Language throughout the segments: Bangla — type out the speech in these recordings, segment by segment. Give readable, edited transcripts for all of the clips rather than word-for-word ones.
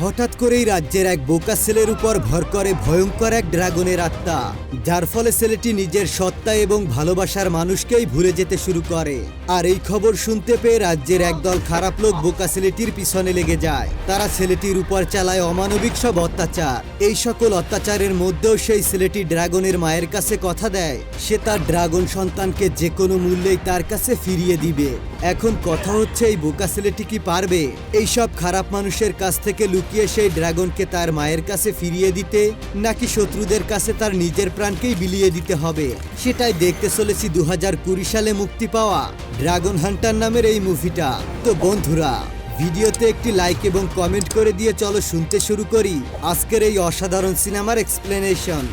হঠাৎ করেই রাজ্যের এক বোকা ছেলের উপর ভর করে ভয়ঙ্কর এক ড্রাগনের আত্মা, যার ফলে ছেলেটি নিজের সত্তা এবং ভালোবাসার মানুষকেই ভুলে যেতে শুরু করে। আর এই খবর শুনতে পেয়ে রাজ্যের একদল খারাপ লোক বোকা ছেলেটির পিছনে লেগে যায়। তারা ছেলেটির উপর চালায় অমানবিক সব অত্যাচার। এই সকল অত্যাচারের মধ্যেও সেই ছেলেটি ড্রাগনের মায়ের কাছে কথা দেয় সে তার ড্রাগন সন্তানকে যে কোনো মূল্যেই তার কাছে ফিরিয়ে দিবে। এখন কথা হচ্ছে, এই বোকা ছেলেটি কি পারবে এই সব খারাপ মানুষের কাছ থেকে লুকিয়ে সেই ড্রাগনকে তার মায়ের কাছে ফিরিয়ে দিতে, নাকি শত্রুদের কাছে তার নিজের প্রাণকেই বিলিয়ে দিতে হবে? সেটাই দেখতে চলেছি 2020 সালে মুক্তি পাওয়া ড্রাগন হান্টার নামের এই মুভিটা। তো বন্ধুরা, ভিডিওতে একটি লাইক এবং কমেন্ট করে দিয়ে চলো শুনতে শুরু করি আজকের এই অসাধারণ সিনেমার এক্সপ্লেনেশন।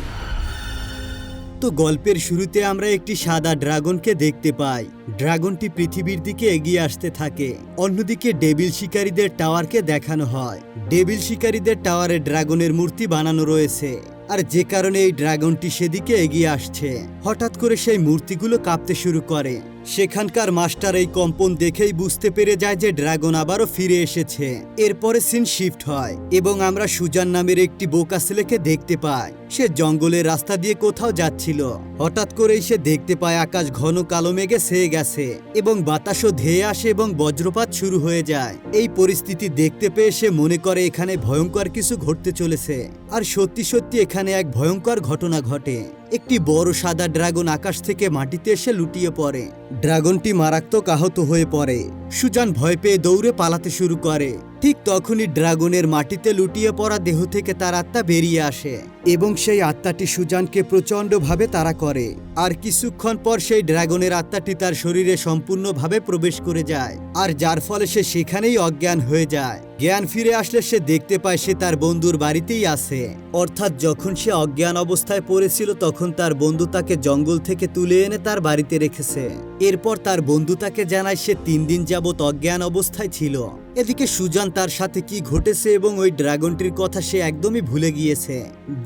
তো গল্পের শুরুতে আমরা একটি সাদা ড্রাগনকে দেখতে পাই। ড্রাগনটি পৃথিবীর দিকে এগিয়ে আসতে থাকে। অন্যদিকে ডেভিল শিকারীদের টাওয়ারকে দেখানো হয়। ডেভিল শিকারীদের টাওয়ারে ড্রাগনের মূর্তি বানানো রয়েছে, আর যে কারণে এই ড্রাগনটি সেদিকে এগিয়ে আসছে। হঠাৎ করে সেই মূর্তিগুলো কাঁপতে শুরু করে। সেখানকার মাস্টার এই কম্পন দেখেই বুঝতে পেরে যায় যে ড্রাগন আবারও ফিরে এসেছে। এরপরে সিন শিফট হয় এবং আমরা সুজান নামের একটি বোকা ছেলেকে দেখতে পাই। সে জঙ্গলের রাস্তা দিয়ে কোথাও যাচ্ছিল। হঠাৎ করেই সে দেখতে পায় আকাশ ঘন কালো মেঘে ছেয়ে গেছে এবং বাতাসও ধেয়ে আসে এবং বজ্রপাত শুরু হয়ে যায়। এই পরিস্থিতি দেখতে পেয়ে সে মনে করে এখানে ভয়ঙ্কর কিছু ঘটতে চলেছে। আর সত্যি সত্যি এখানে এক ভয়ঙ্কর ঘটনা ঘটে। একটি বড় সাদা ড্রাগন আকাশ থেকে মাটিতে এসে লুটিয়ে পড়ে। ড্রাগনটি মারাত্মক আহত হয়ে পড়ে। সুজান ভয় পেয়ে দৌড়ে পালাতে শুরু করে। ঠিক তখনই ড্রাগনের মাটিতে লুটিয়ে পড়া দেহ থেকে তার আত্মা বেরিয়ে আসে এবং সেই আত্মাটি সুজানকে প্রচণ্ডভাবে তাড়া করে। আর কিছুক্ষণ পর সেই ড্রাগনের আত্মাটি তার শরীরে সম্পূর্ণভাবে প্রবেশ করে যায়, আর যার ফলে সে সেখানেই অজ্ঞান হয়ে যায়। জ্ঞান ফিরে আসলে সে দেখতে পায় সে তার বন্ধুর বাড়িতেই আছে। অর্থাৎ যখন সে অজ্ঞান অবস্থায় পড়েছিল তখন তার বন্ধু তাকে জঙ্গল থেকে তুলে এনে তার বাড়িতে রেখেছে। এরপর তার বন্ধু তাকে জানায় সে 3 দিন যাবৎ অজ্ঞান অবস্থায় ছিল। এদিকে সুজান তার সাথে কি ঘটেছে এবং ওই ড্রাগনটির কথা সে একদমই ভুলে গিয়েছে।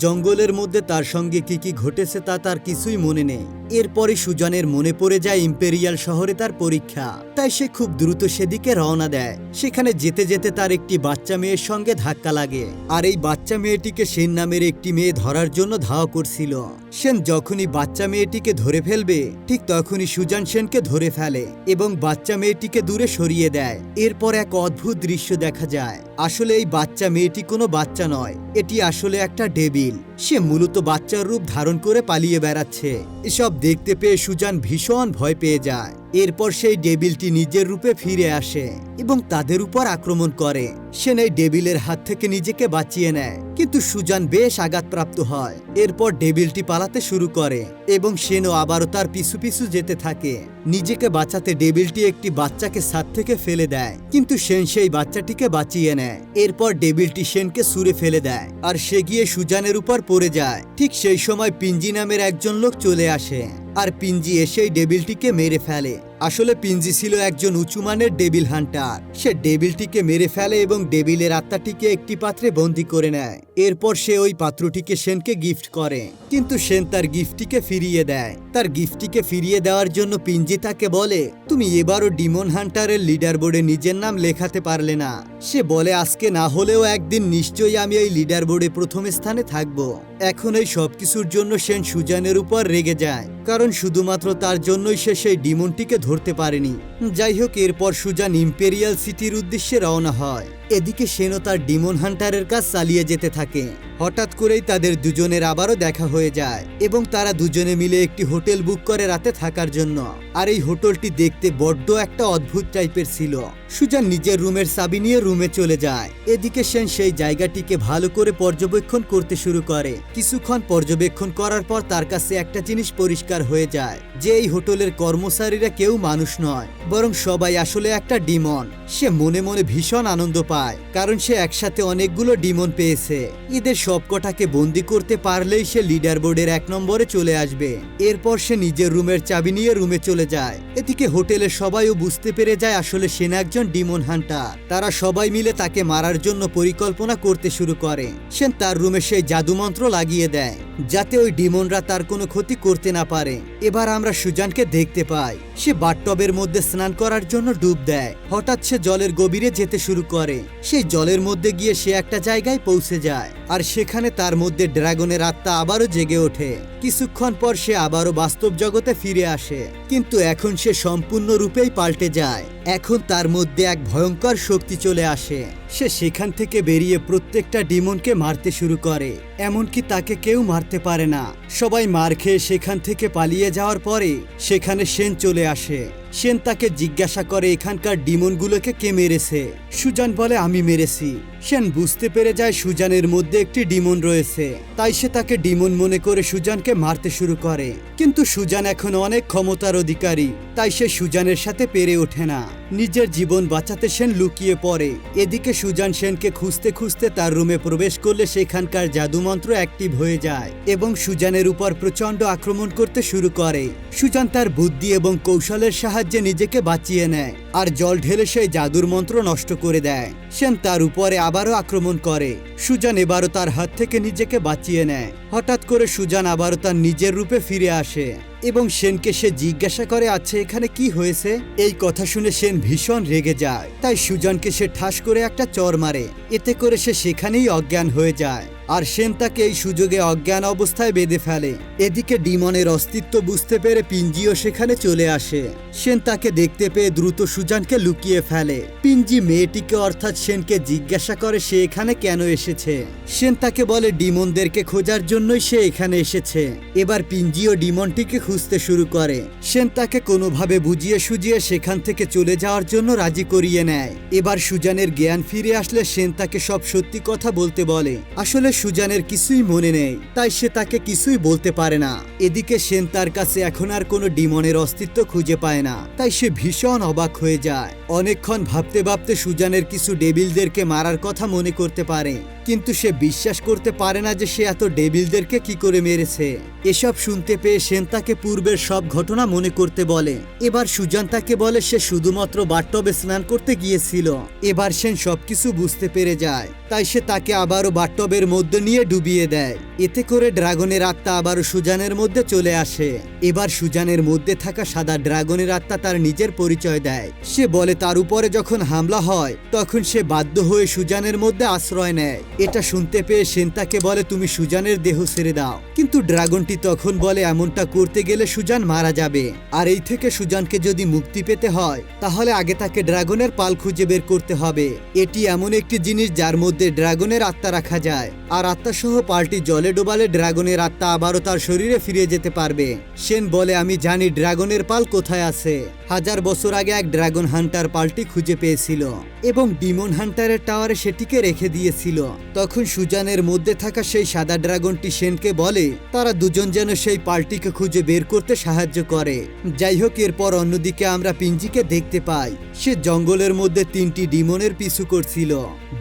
জঙ্গলের মধ্যে তার সঙ্গে কি ঘটেছে তা তার কিছুই মনে নেই। এরপরে সুজানের মনে পড়ে যায় ইম্পেরিয়াল শহরে তার পরীক্ষা, তাই সে খুব দ্রুত সেদিকে রওনা দেয়। সেখানে যেতে যেতে তার একটি বাচ্চা মেয়ের সঙ্গে ধাক্কা লাগে, আর এই বাচ্চা মেয়েটিকে সেন নামের একটি মেয়ে ধরার জন্য ধাওয়া করছিল। সেন যখনই বাচ্চা মেয়েটিকে ধরে ফেলবে ঠিক তখনই সুজান সেনকে ধরে ফেলে এবং বাচ্চা মেয়েটিকে দূরে সরিয়ে দেয়। এরপর এক অদ্ভুত দৃশ্য দেখা যায়। আসলে এই বাচ্চা মেয়েটি কোনো বাচ্চা নয়, এটি আসলে একটা ডেভিল। সে মূলত বাচ্চার রূপ ধারণ করে পালিয়ে বেড়াচ্ছে। এসব দেখতে পেয়ে সুজান ভীষণ ভয় পেয়ে যায়। এরপর সেই ডেভিলটি নিজের রূপে ফিরে আসে এবং তাদের উপর আক্রমণ করে। সেন এই ডেভিলের হাত থেকে নিজেকে বাঁচিয়ে নেয়, কিন্তু সুজান বেশ আঘাতপ্রাপ্ত হয়। এরপর ডেভিলটি পালাতে শুরু করে এবং সেনও আবারও তার পিছু পিছু যেতে থাকে। নিজেকে বাঁচাতে ডেভিলটি একটি বাচ্চাকে ছাদ থেকে ফেলে দেয়, কিন্তু সেন সেই বাচ্চাটিকে বাঁচিয়ে নেয়। এরপর ডেভিলটি সেনকে ছুঁড়ে ফেলে দেয় আর সে গিয়ে সুজানের উপর পড়ে যায়। ঠিক সেই সময় পিঞ্জি নামের একজন লোক চলে আসে, আর পিঞ্জি এসেই ডেভিলটিকে মেরে ফেলে। আসলে পিঞ্জি ছিল একজন উঁচুমানের ডেভিল হান্টার। সে ডেভিলটিকে মেরে ফেলে এবং ডেভিলের আত্মাটিকে একটি পাত্রে বন্দী করে নেয়। এরপর সে ওই পাত্রটিকে সেনকে গিফট করে, কিন্তু সেন তার গিফটটিকে ফিরিয়ে দেয়। তার গিফটটিকে ফিরিয়ে দেওয়ার জন্য পিঞ্জি তাকে বলে, তুমি এবারও ডিমন হান্টারের লিডার বোর্ডে নিজের নাম লেখাতে পারলে না। সে বলে, আজকে না হলেও একদিন নিশ্চয়ই আমি এই লিডার বোর্ডে প্রথম স্থানে থাকবো। এখন এই সবকিছুর জন্য সেন সুজানের উপর রেগে যায়, কারণ শুধুমাত্র তার জন্যই সে সেই ডিমনটিকে ধরতে পারেনি। যাই হোক, এরপর সুজান ইম্পেরিয়াল সিটির উদ্দেশ্যে রওনা হয়। এদিকে সেনও তার ডিমন হান্টারের কাজ চালিয়ে যেতে থাকে। হঠাৎ করেই তাদের দুজনের আবারও দেখা হয়ে যায় এবং তারা দুজনে মিলে একটি হোটেল বুক করে রাতে থাকার জন্য। আর এই হোটেলটি দেখতে বড্ড একটা অদ্ভুত টাইপের ছিল। সুজান নিজের রুমের চাবি নিয়ে রুমে চলে যায়। এদিকে সেন সেই জায়গাটিকে ভালো করে পর্যবেক্ষণ করতে শুরু করে। কিছুক্ষণ পর্যবেক্ষণ করার পর তার কাছে একটা জিনিস পরিষ্কার হয়ে যায় যে এই হোটেলের কর্মচারীরা কেউ মানুষ নয়, বরং সবাই আসলে একটা ডিমন। সে মনে মনে ভীষণ আনন্দ পায়, কারণ সে একসাথে অনেকগুলো ডিমন পেয়েছে। এদের সবকটাকে বন্দি করতে পারলেই সে লিডার বোর্ডের 1 নম্বরে চলে আসবে। এরপর সে নিজের রুমের চাবি নিয়ে রুমে চলে যায়। এদিকে হোটেলের সবাইও বুঝতে পেরে যায় আসলে সেন একজন ডিমন হান্টার। তারা সবাই মিলে তাকে মারার জন্য পরিকল্পনা করতে শুরু করে। সেন তার রুমে সেই জাদুমন্ত্র লাগিয়ে দেয় যাতে ওই ডিমনরা তার কোনো ক্ষতি করতে না পারে। এবার আমরা সুজানকে দেখতে পাই, সে বাথটবের মধ্যে স্নান করার জন্য ডুব দেয়। হঠাৎ সে জলের গভীরে যেতে শুরু করে। সেই জলের মধ্যে গিয়ে সে একটা জায়গায় পৌঁছে যায়, আর সেখানে তার মধ্যে ড্রাগনের আত্মা আবারও জেগে ওঠে। কিছুক্ষণ পর সে আবারও বাস্তব জগতে ফিরে আসে, কিন্তু এখন সে সম্পূর্ণরূপেই পাল্টে যায়। এখন তার মধ্যে এক ভয়ঙ্কর শক্তি চলে আসে। সে সেখান থেকে বেরিয়ে প্রত্যেকটা ডিমনকে মারতে শুরু করে, এমনকি তাকে কেউ মারতে পারে না। সবাই মার খেয়ে সেখান থেকে পালিয়ে যাওয়ার পরে সেখানে সেন চলে আসে। সেন তাকে জিজ্ঞাসা করে এখানকার ডিমনগুলোকে কে মেরেছে। সুজান বলে আমি মেরেছি। সেন বুঝতে পেরে যায় সুজানের মধ্যে একটি ডিমন রয়েছে, তাই সে তাকে ডিমন মনে করে সুজানকে মারতে শুরু করে। কিন্তু সুজান এখন অনেক ক্ষমতার অধিকারী, তাই সে সুজানের সাথে পেরে ওঠে না। নিজের জীবন বাঁচাতে সেন লুকিয়ে পড়ে। এদিকে সুজান সেনকে খুঁজতে খুঁজতে তার রুমে প্রবেশ করলে সেখানকার জাদুমন্ত্র অ্যাক্টিভ হয়ে যায় এবং সুজানের উপর প্রচণ্ড আক্রমণ করতে শুরু করে। সুজান তার বুদ্ধি এবং কৌশলের সাহায্যে নিজেকে বাঁচিয়ে নেয় আর জল ঢেলে সেই জাদুর মন্ত্র নষ্ট করে দেয়। সেন তার উপরে আবারও আক্রমণ করে। সুজান এবারও তার হাত থেকে নিজেকে বাঁচিয়ে নেয়। হঠাৎ করে সুজান আবারও তার নিজের রূপে ফিরে আসে এবং সেনকে সে জিজ্ঞাসা করে আচ্ছা এখানে কি হয়েছে। এই কথা শুনে সেন ভীষণ রেগে যায়, তাই সুজানকে সে ঠাস করে একটা চর মারে। এতে করে সে সেখানেই অজ্ঞান হয়ে যায়, আর সেন তাকে এই সুযোগে অজ্ঞান অবস্থায় বেঁধে ফেলে। এদিকে ডিমনের অস্তিত্ব বুঝতে পেরে পিঞ্জিও সেখানে চলে আসে। সেন তাকে দেখতে পেয়ে দ্রুত সুজানকে লুকিয়ে ফেলে। পিঞ্জি মেয়েটিকে অর্থাৎ সেনকে জিজ্ঞাসা করে সে এখানে কেন এসেছে। সেন তাকে বলে ডিমনদেরকে খোঁজার জন্যই সে এখানে এসেছে। এবার পিঞ্জিও ডিমনটিকে খুঁজতে শুরু করে। সেন তাকে কোনোভাবে বুঝিয়ে সুজিয়ে সেখান থেকে চলে যাওয়ার জন্য রাজি করিয়ে নেয়। এবার সুজানের জ্ঞান ফিরে আসলে সেন তাকে সব সত্যি কথা বলতে বলে। আসলে সুজানের কিছুই মনে নেই, তাই সে তাকে কিছুই বলতে পারে না। এদিকে সেন তার কাছে এখন আর কোনো ডিমনের অস্তিত্ব খুঁজে পায় না, তাই সে ভীষণ অবাক হয়ে যায়। অনেকক্ষণ ভাবতে ভাবতে সুজানের কিছু ডেভিলদেরকে মারার কথা মনে করতে পারে, কিন্তু সে বিশ্বাস করতে পারে না যে সে এত ডেভিলদেরকে কি করে মেরেছে। এসব শুনতে পেয়ে সেন তাকে পূর্বের সব ঘটনা মনে করতে বলে। এবার সুজান তাকে বলে সে শুধুমাত্র বাথটবে স্নান করতে গিয়েছিল। এবার সেন সবকিছু বুঝতে পেরে যায়, তাই সে তাকে আবারও বাথটবের মধ্যে নিয়ে ডুবিয়ে দেয়। এতে করে ড্রাগনের আত্মা আবারও সুজানের মধ্যে চলে আসে। এবার সুজানের মধ্যে থাকা সাদা ড্রাগনের আত্মা তার নিজের পরিচয় দেয়। সে বলে তার উপরে যখন হামলা হয় তখন সে বাধ্য হয়ে সুজানের মধ্যে আশ্রয় নেয়। এটা শুনতে পেয়ে সেন তাকে বলে তুমি সুজানের দেহ ছেড়ে দাও, কিন্তু ড্রাগনটি তখন বলে এমনটা করতে গেলে সুজান মারা যাবে, আর এই থেকে সুজানকে যদি মুক্তি পেতে হয় তাহলে আগে তাকে ড্রাগনের পাল খুঁজে বের করতে হবে। এটি এমন একটি জিনিস যার মধ্যে ড্রাগনের আত্মা রাখা যায়, আর আত্মা সহ পালটি জলে ডোবালে ড্রাগনের আত্মা আবারও তার শরীরে ফিরে যেতে পারবে। সেন বলে আমি জানি ড্রাগনের পাল কোথায় আছে। 1000 বছর আগে এক ড্রাগন হান্টার পালটি খুঁজে পেয়েছিল এবং ডিমন হান্টারের টাওয়ারে সেটিকে রেখে দিয়েছিল। তখন সুজানের মধ্যে থাকা সেই সাদা ড্রাগনটি সেনকে বলে তারা দুজন যেন সেই পালটিকে খুঁজে বের করতে সাহায্য করে। যাই হোক, এরপর অন্যদিকে আমরা পিঞ্জিকে দেখতে পাই। সে জঙ্গলের মধ্যে 3টি ডিমনের পিছু করছিল,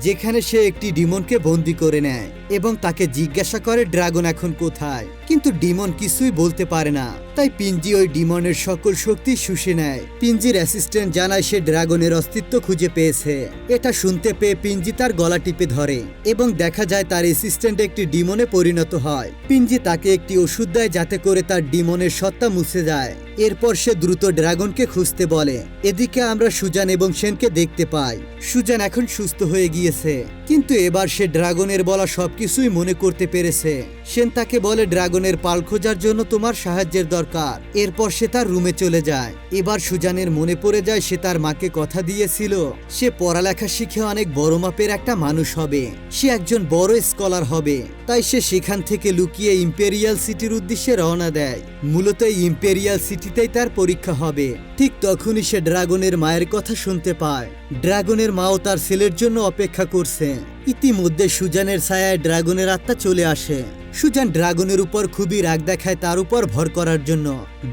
যেখানে সে একটি ডিমনকে বন্দি করে নেয় এবং তাকে জিজ্ঞাসা করে ড্রাগন এখন কোথায়, কিন্তু ডিমন কিছুই বলতে পারে না। তাই পিঞ্জি ওই ডিমনের সকল শক্তি শুষে নেয়। পিঞ্জির অ্যাসিস্ট্যান্ট জানায় সে ড্রাগনের অস্তিত্ব খুঁজে পেয়েছে। এটা শুনতে পেয়ে পিঞ্জি তার গলা টিপে ধরে এবং দেখা যায় তার অ্যাসিস্ট্যান্ট একটি ডিমনে পরিণত হয়। পিঞ্জি তাকে একটি ওষুধ দেয় যাতে করে তার ডিমনের সত্তা মুছে যায়। এরপর সে দ্রুত ড্রাগনকে খুঁজতে বলে। এদিকে আমরা সুজান এবং সেনকে দেখতে পাই। সুজান এখন সুস্থ হয়ে গিয়েছে, কিন্তু এবার সে ড্রাগনের বলা সবকিছুই মনে করতে পেরেছে। সেন তাকে বলে ড্রাগনের পাল খোঁজার জন্য তোমার সাহায্যের দরকার। এরপর সে তার রুমে চলে যায়। এবার সুজানের মনে পড়ে যায় সে তার মাকে কথা দিয়েছিল সে পড়ালেখা শিখে অনেক বড় মাপের একটা মানুষ হবে, সে একজন বড় স্কলার হবে। তাই সে সেখান থেকে লুকিয়ে ইম্পেরিয়াল সিটির উদ্দেশ্যে রওনা দেয়। মূলত এই ইম্পেরিয়াল সিটিতেই তার পরীক্ষা হবে। ঠিক তখনই সে ড্রাগনের মায়ের কথা শুনতে পায়। ড্রাগনের মাও তার ছেলের জন্য অপেক্ষা করছে। ইতিমধ্যে সুজানের ছায়ায় ড্রাগনের আত্মা চলে আসে। সুজান ড্রাগনের উপর খুবই রাগ দেখায় তার উপর ভর করার জন্য।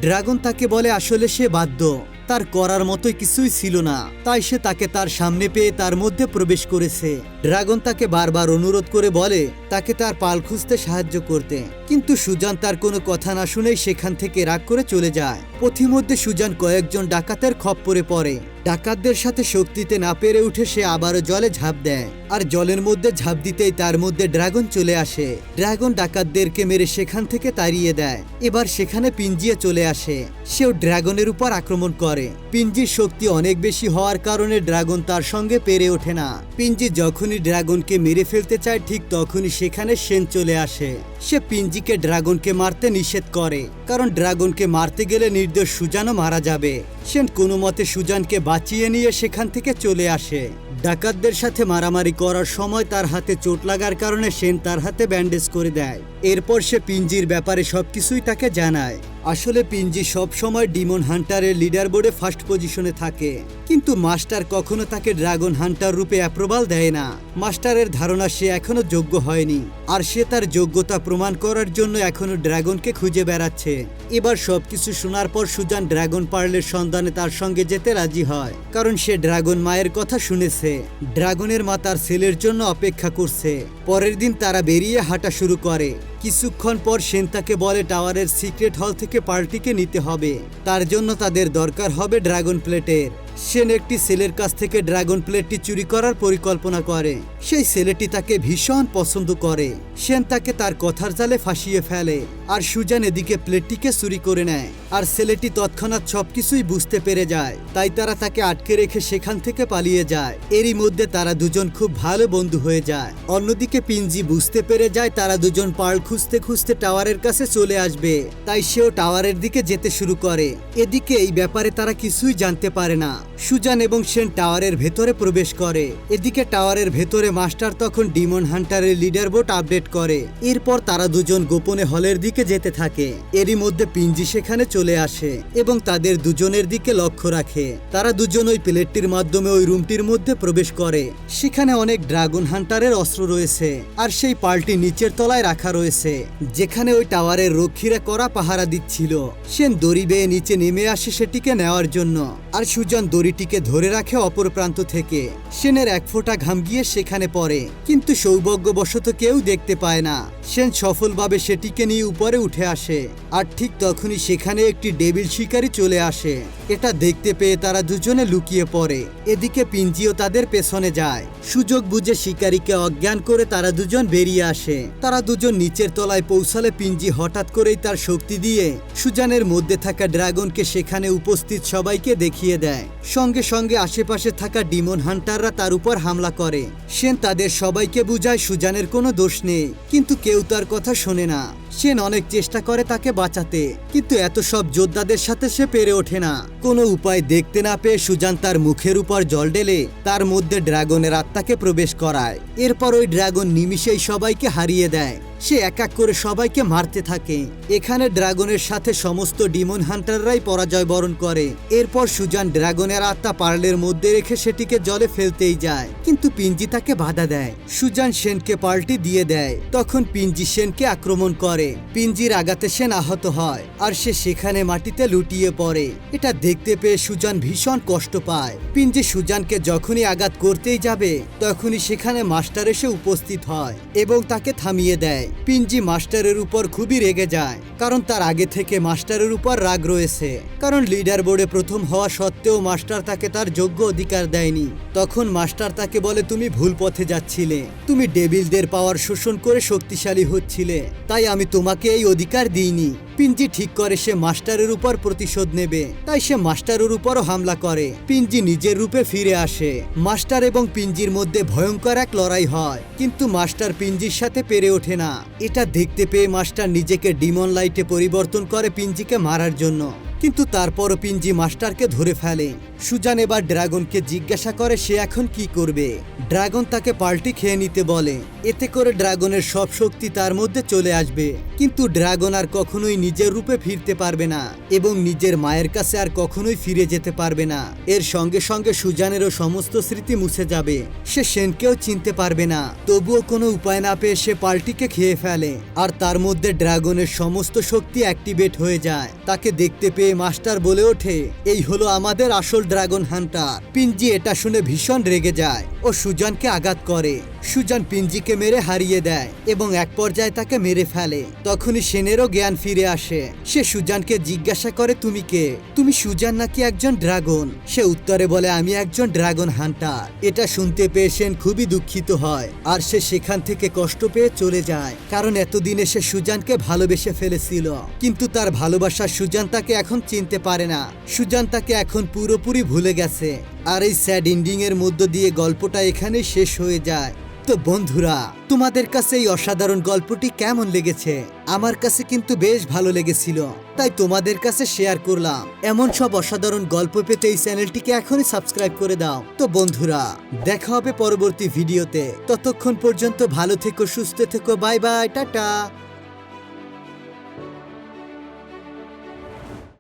ড্রাগন তাকে বলে আসলে সে বাধ্য, তার করার মতোই কিছুই ছিল না, তাই সে তাকে তার সামনে পেয়ে তার মধ্যে প্রবেশ করেছে। ড্রাগন তাকে বারবার অনুরোধ করে বলে তাকে তার পাল খুঁজতে সাহায্য করতে, কিন্তু সুজান তার কোনো কথা না শুনেই সেখান থেকে রাগ করে চলে যায়। পথিমধ্যে সুজান কয়েকজন ডাকাতের খপ্পরে পড়ে। ডাকাতদের সাথে শক্তিতে না পেরে উঠে সে আবারও জলে ঝাঁপ দেয়, আর জলের মধ্যে ঝাঁপ দিতেই তার মধ্যে ড্রাগন চলে আসে। ড্রাগন ডাকাতদেরকে মেরে সেখান থেকে তাড়িয়ে দেয়। এবার সেখানে পিঞ্জিয়ে চলে আসে, সেও ড্রাগনের উপর আক্রমণ করে। পিঞ্জির শক্তি অনেক বেশি হওয়ার কারণে ড্রাগন তার সঙ্গে পেরে ওঠে না। পিঞ্জি যখনই ড্রাগনকে মেরে ফেলতে চায় ঠিক তখনই সেখানে সেন চলে আসে। সে পিঞ্জিকে ড্রাগনকে মারতে নিষেধ করে, কারণ ড্রাগনকে মারতে গেলে নির্দোষ সুজানও মারা যাবে। সেন কোনো মতে সুজানকে বাঁচিয়ে নিয়ে সেখান থেকে চলে আসে। ডাকাতদের সাথে মারামারি করার সময় তার হাতে চোট লাগার কারণে সেন তার হাতে ব্যান্ডেজ করে দেয়। এরপর সে পিঞ্জির ব্যাপারে সবকিছুই তাকে জানায়। আসলে পিঞ্জি সব সময় ডিমন হান্টারের লিডার বোর্ডে ফার্স্ট পজিশনে থাকে, কিন্তু মাস্টার কখনো তাকে ড্রাগন হান্টার রূপে অ্যাপ্রুভাল দেয় না। মাস্টারের ধারণা সে এখনো যোগ্য হয়নি, আর সে তার যোগ্যতা প্রমাণ করার জন্য এখনো ড্রাগনকে খুঁজে বেড়াচ্ছে। এবার সবকিছু শোনার পর সুজান ড্রাগন পার্লের সন্ধানে তার সঙ্গে যেতে রাজি হয়, কারণ সে ড্রাগন মায়ের কথা শুনেছে। ড্রাগনের মা তার ছেলের জন্য অপেক্ষা করছে। পরের দিন তারা বেরিয়ে হাঁটা শুরু করে। কিছুক্ষণ পর সেন তাকে বলে টাওয়ারের সিক্রেট হল থেকে পার্টিকে নিতে হবে, তার জন্য তাদের দরকার হবে ড্রাগন প্লেটের। সেন একটি ছেলের কাছ থেকে ড্রাগন প্লেটটি চুরি করার পরিকল্পনা করে। সেই ছেলেটি তাকে ভীষণ পছন্দ করে। সেন তাকে তার কথার জালে ফাঁসিয়ে ফেলে, আর সুজান এদিকে প্লেটটিকে চুরি করে নেয়। আর ছেলেটি তৎক্ষণাৎ সবকিছুই বুঝতে পেরে যায়, তাই তারা তাকে আটকে রেখে সেখান থেকে পালিয়ে যায়। এরই মধ্যে তারা দুজন খুব ভালো বন্ধু হয়ে যায়। অন্যদিকে পিঞ্জি বুঝতে পেরে যায় তারা দুজন পার্ল খুঁজতে খুঁজতে টাওয়ারের কাছে চলে আসবে, তাই সেও টাওয়ারের দিকে যেতে শুরু করে। এদিকে এই ব্যাপারে তারা কিছুই জানতে পারে না। সুজান এবং সেন টাওয়ারের ভেতরে প্রবেশ করে। এদিকে টাওয়ারের ভেতরে মাস্টার তখন ডিমন হান্টারের লিডার বোর্ড আপডেট করে। এরপর তারা দুজন গোপনে হলের দিকে যেতে থাকে। এরই মধ্যে পিঞ্জি সেখানে চলে আসে এবং তাদের দুজনের দিকে লক্ষ্য রাখে। তারা দুজন ওই প্লেটটির মাধ্যমে ওই রুমটির মধ্যে প্রবেশ করে। সেখানে অনেক ড্রাগন হান্টারের অস্ত্র রয়েছে, আর সেই পাল্টি নিচের তলায় রাখা রয়েছে, যেখানে ওই টাওয়ারের রক্ষীরা করা পাহারা দিচ্ছিল। সেন দড়ি বেয়ে নিচে নেমে আসে সেটিকে নেওয়ার জন্য, আর সুজান দড়িটিকে ধরে রাখে অপর প্রান্ত থেকে। সেনের এক ফোঁটা ঘাম গিয়ে সেখানে পড়ে, কিন্তু সৌভাগ্যবশত কেউ দেখতে পায় না। সেন সফলভাবে সেটিকে নিয়ে উপরে উঠে আসে, আর ঠিক তখনই সেখানে একটি ডেভিল শিকারী চলে আসে। এটা দেখতে পেয়ে তারা দুজনে লুকিয়ে পড়ে। এদিকে পিঞ্জিও তাদের পেছনে যায়। সুযোগ বুঝে শিকারীকে অজ্ঞান করে তারা দুজন বেরিয়ে আসে। তারা দুজন নিচের তলায় পৌঁছালে পিঞ্জি হঠাৎ করেই তার শক্তি দিয়ে সুজানের মধ্যে থাকা ড্রাগনকে সেখানে উপস্থিত সবাইকে দেখিয়ে দেয়। সঙ্গে সঙ্গে আশেপাশে থাকা ডিমন হান্টাররা তার উপর হামলা করে। সেন তাদের সবাইকে বুঝায় সুজানের কোনো দোষ নেই, কিন্তু কেউ তার কথা শোনে না। সেন অনেক চেষ্টা করে তাকে বাঁচাতে, কিন্তু এত সব যোদ্ধাদের সাথে সে পেরে ওঠে না। কোনো উপায় দেখতে না পেয়ে সুজান তার মুখের উপর জল ঢেলে তার মধ্যে ড্রাগনের আত্মাকে প্রবেশ করায়। এরপর ওই ড্রাগন নিমিষেই সবাইকে হারিয়ে দেয়। সে এক এক করে সবাইকে মারতে থাকে। এখানে ড্রাগনের সাথে সমস্ত ডিমন হান্টাররাই পরাজয় বরণ করে। এরপর সুজান ড্রাগনের আত্মা পার্লের মধ্যে রেখে সেটিকে জলে ফেলতেই যায়, কিন্তু পিঞ্জি তাকে বাধা দেয়। সুজান সেনকে পাল্টি দিয়ে দেয়। তখন পিঞ্জি সেনকে আক্রমণ করে। পিঞ্জির আঘাতে সেন আহত হয়, আর সে সেখানে মাটিতে লুটিয়ে পড়ে। এটা দেখতে পেয়ে সুজান ভীষণ কষ্ট পায়। পিঞ্জি সুজানকে যখনই আঘাত করতেই যাবে তখনই সেখানে মাস্টার এসে উপস্থিত হয় এবং তাকে থামিয়ে দেয়। পিঞ্জি মাস্টারের উপর খুবই রেগে যায়, কারণ তার আগে থেকে মাস্টারের উপর রাগ রয়েছে, কারণ লিডার বোর্ডে প্রথম হওয়া সত্ত্বেও মাস্টার তাকে তার যোগ্য অধিকার দেয়নি। তখন মাস্টার তাকে বলে, তুমি ভুল পথে যাচ্ছিলে, তুমি ডেভিলদের পাওয়ার শোষণ করে শক্তিশালী হচ্ছিলে, তাই আমি তোমাকে এই অধিকার দিইনি। পিঞ্জি ঠিক করে সে মাস্টারের উপর প্রতিশোধ নেবে, তাই সে মাস্টারের উপরও হামলা করে। পিঞ্জি নিজের রূপে ফিরে আসে। মাস্টার এবং পিঞ্জির মধ্যে ভয়ঙ্কর এক লড়াই হয়, কিন্তু মাস্টার পিঞ্জির সাথে পেরে ওঠে না। এটা দেখতে পেয়ে মাস্টার নিজেকে ডিমন লাইটে পরিবর্তন করে পিঞ্জিকে মারার জন্য, কিন্তু তারপরও পিঞ্জি মাস্টারকে ধরে ফেলে। সুজান এবার ড্রাগনকে জিজ্ঞাসা করে সে এখন কি করবে। ড্রাগন তাকে পাল্টি খেয়ে নিতে বলে, এতে করে ড্রাগনের সব শক্তি তার মধ্যে চলে আসবে, কিন্তু ড্রাগন আর কখনোই নিজের রূপে ফিরতে পারবে না এবং নিজের মায়ের কাছে আর কখনোই ফিরে যেতে পারবে না। এর সঙ্গে সঙ্গে সুজানেরও সমস্ত স্মৃতি মুছে যাবে, সে সেনকেও চিনতে পারবে না। তবুও কোনো উপায় না পেয়ে সে পাল্টিকে খেয়ে ফেলে, আর তার মধ্যে ড্রাগনের সমস্ত শক্তি অ্যাক্টিভেট হয়ে যায়। তাকে দেখতে পেয়ে মাস্টার বলে ওঠে, এই হলো আমাদের আসল ড্রাগন হান্টার। পিঞ্জি এটা শুনে ভীষণ রেগে যায়। ও ও সুজানকে আঘাত করে। সুজান পিঞ্জিকে মেরে হারিয়ে দেয় এবং এক পর্যায়ে তাকে মেরে ফেলে। তখনই সেনেরও জ্ঞান ফিরে আসে। সে সুজানকে জিজ্ঞাসা করে, তুমি কে? তুমি সুজান নাকি একজন ড্রাগন? সে উত্তরে বলে, আমি একজন ড্রাগন হান্টার। এটা শুনতে পেয়ে সেন খুবই দুঃখিত হয় আর সে সেখান থেকে কষ্ট পেয়ে চলে যায়, কারণ এতদিনে সে সুজানকে ভালোবেসে ফেলেছিল। কিন্তু তার ভালোবাসা সুজান তাকে এখন চিনতে পারে না। সুজান তাকে এখন পুরোপুরি ভুলে গেছে। আর এই স্যাড এন্ডিং এর মধ্য দিয়ে গল্পটা এখানে শেষ হয়ে যায়। তো বন্ধুরা, তোমাদের কাছে এই অসাধারণ গল্পটি কেমন লেগেছে? আমার কাছে কিন্তু বেশ ভালো লেগেছিল, তাই তোমাদের কাছে শেয়ার করলাম। এমন সব অসাধারণ গল্প পেতে এই চ্যানেলটিকে এখনই সাবস্ক্রাইব করে দাও। তো বন্ধুরা, দেখা হবে পরবর্তী ভিডিওতে। ততক্ষণ পর্যন্ত ভালো থেকো, সুস্থ থেকো, বাই বাই, টাটা।